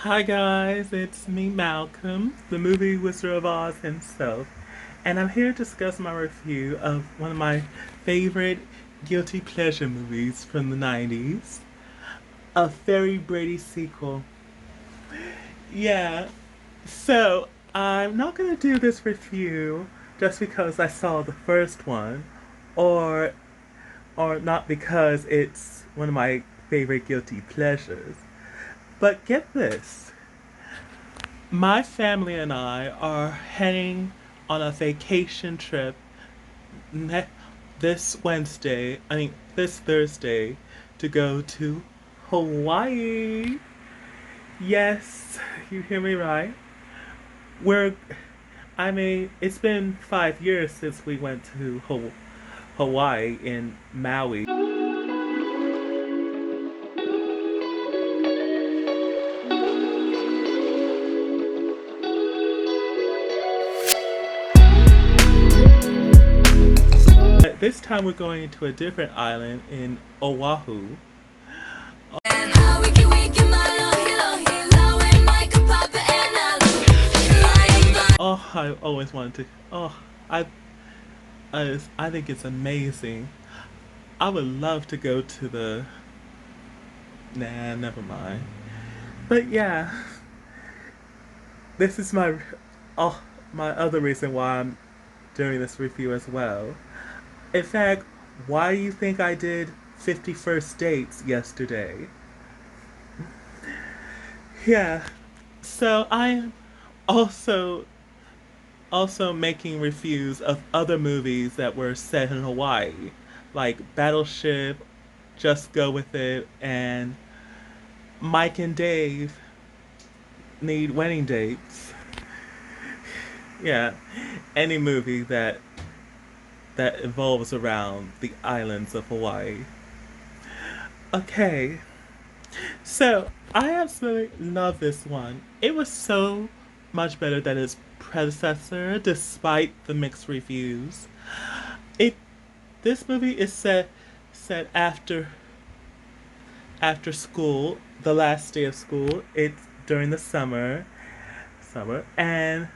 Hi guys, it's me Malcolm, the movie Wizard of Oz himself, and I'm here to discuss my review of one of my favorite guilty pleasure movies from the 90s, a Fairy Brady sequel. Yeah, so I'm not gonna do this review just because I saw the first one, or or not because it's one of my favorite guilty pleasures. But get this. My family and I are heading on a vacation trip ne- this Wednesday, this Thursday, to go to Hawaii. Yes, you hear me right. We're, it's been 5 years since we went to Hawaii in Maui. But this time we're going to a different island in Oahu. Oh, I always wanted to. Oh, I think it's amazing. I would love to go to the. Nah, never mind. But yeah, this is oh, my other reason why I'm doing this review as well. In fact, why do you think I did 51st dates yesterday? Yeah, so I'm also also making reviews of other movies that were set in Hawaii, like Battleship, Just Go With It, and Mike and Dave Need Wedding Dates. Yeah, any movie that evolves around the islands of Hawaii. Okay, so I absolutely love this one. It was so much better than its predecessor, despite the mixed reviews. It This movie is set after school, the last day of school. It's during the summer, and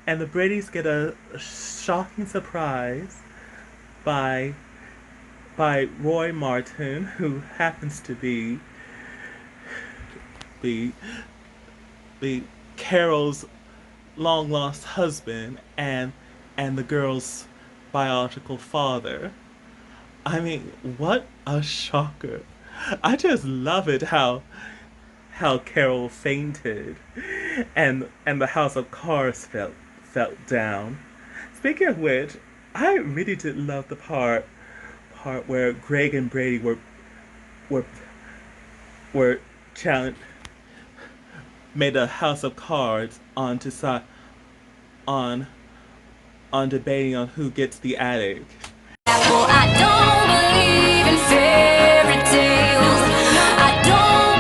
the Bradys get a shocking surprise by Roy Martin, who happens to be be Carol's long lost husband and the girl's biological father. I mean, what a shocker. I just love it how Carol fainted and the house of cards fell down. Speaking of which, I really did love the part where Greg and Brady were were challenged made a house of cards on on debating on who gets the attic. Well, I don't believe in fairy tales. I don't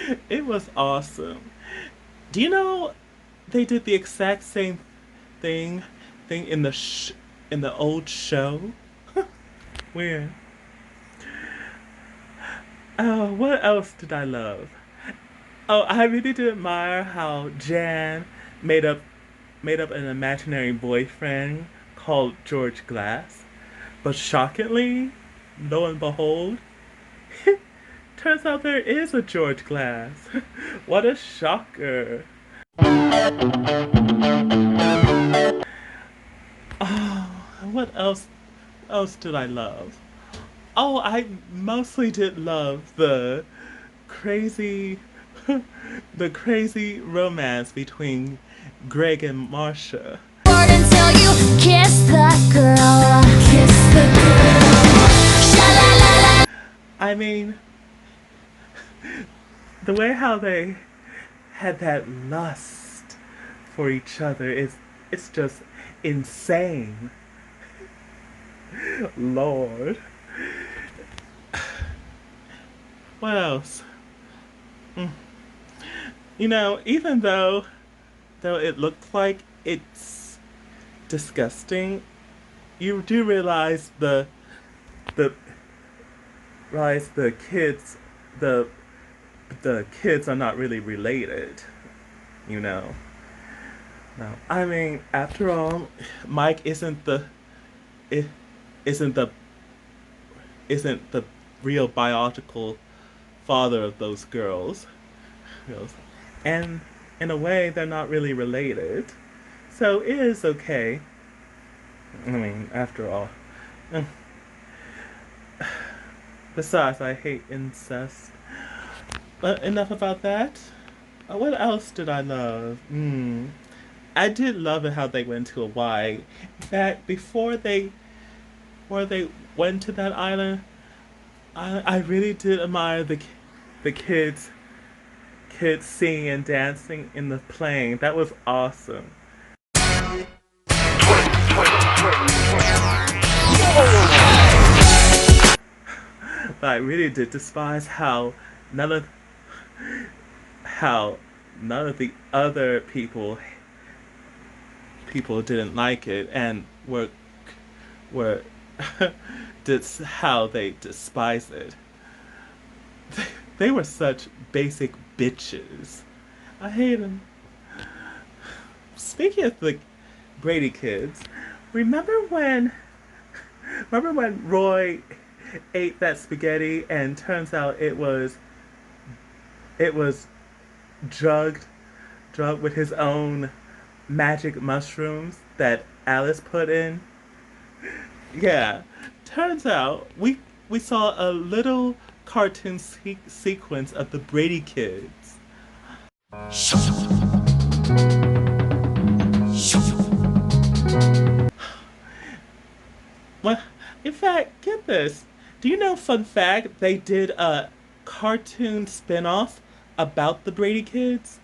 believe. It was awesome. Do you know they did the exact same thing thing in the old show? Weird. Oh, what else did I love? Oh, I really did admire how Jan made up made up an imaginary boyfriend called George Glass. But shockingly, lo and behold, turns out there is a George Glass. What a shocker. Oh, what else did I love? Oh, I mostly did love crazy the crazy romance between Greg and Marcia. Until you kiss the girl, kiss the girl. I mean, the way how they had that lust for each other is it's just insane. Lord. What else? Mm. You know, even though it looked like it's disgusting, you do the realize the kids the the kids are not really related, you know. No, I mean, after all, Mike i- isn't the isn't the real biological father of those girls. And in a way, they're not really related. So it is okay. I mean, after all. Besides, I hate incest. But enough about that. What else did I love? I did love it how they went to Hawaii. In fact, before they went to that island, I really did admire the kids singing and dancing in the plane. That was awesome. But I really did despise none of how none of the other people didn't like it and were how they despise it. They were such basic bitches. I hate them. Speaking of the Brady kids, remember when remember when Roy ate that spaghetti and turns out it was drugged drugged with his own magic mushrooms that Alice put in? Yeah. Turns out we saw a little cartoon sequence of the Brady kids. Well, in fact, get this. Do you know, fun fact, they did a cartoon spin-off about the Brady kids?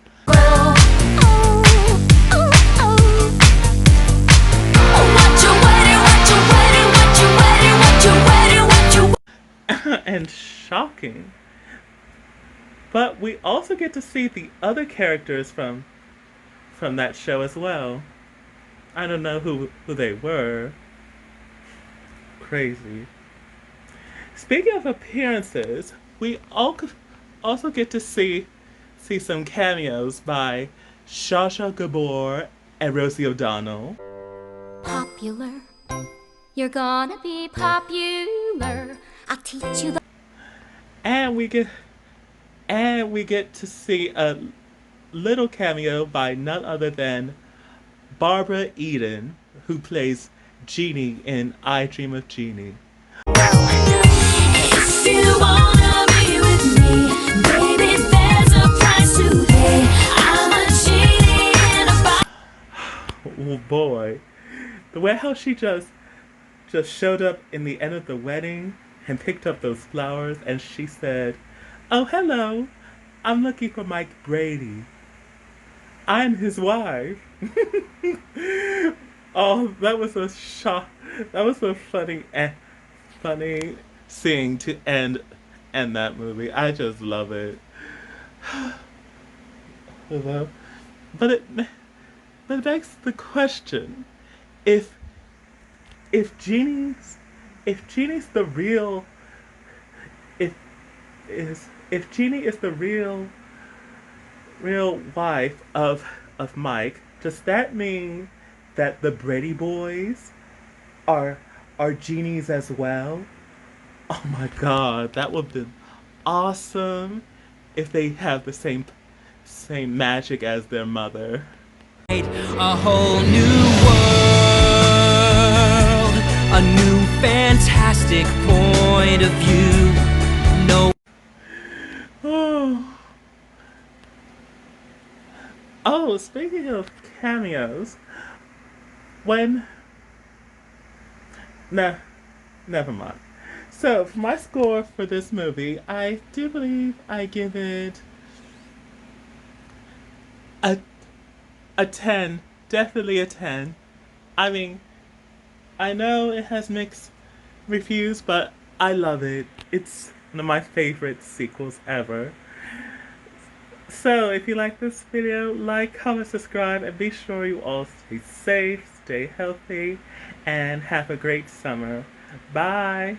And shocking. But we also get to see the other characters from that show as well. I don't know who they were. Crazy. Speaking of appearances, we also get to see some cameos by Shasha Gabor and Rosie O'Donnell. Popular, you're gonna be popular. I'll teach you the. And we get to see a little cameo by none other than Barbara Eden, who plays Jeannie in I Dream of Jeannie. If you wanna be with me, baby, there's a price to pay. I'm a genie in a box. Oh boy. The way how she just showed up in the end of the wedding and picked up those flowers and she said, "Oh, hello. I'm looking for Mike Brady. I'm his wife." Oh, that was a shock. That was a funny scene to end that movie. I just love it. But it but it begs the question: if if Jeannie's if Jeannie's the real if if Jeannie is the real wife of Mike, does that mean that the Brady boys are are genies as well? Oh my god, that would have been awesome if they have the same magic as their mother. A whole new world, a new fantastic point of view. No. Oh. Oh, speaking of cameos, when nah, never mind. So, for my score for this movie, I do believe I give it a a 10, definitely a 10. I mean, I know it has mixed reviews, but I love it. It's one of my favorite sequels ever. So, if you like this video, like, comment, subscribe, and be sure you all stay safe, stay healthy, and have a great summer. Bye!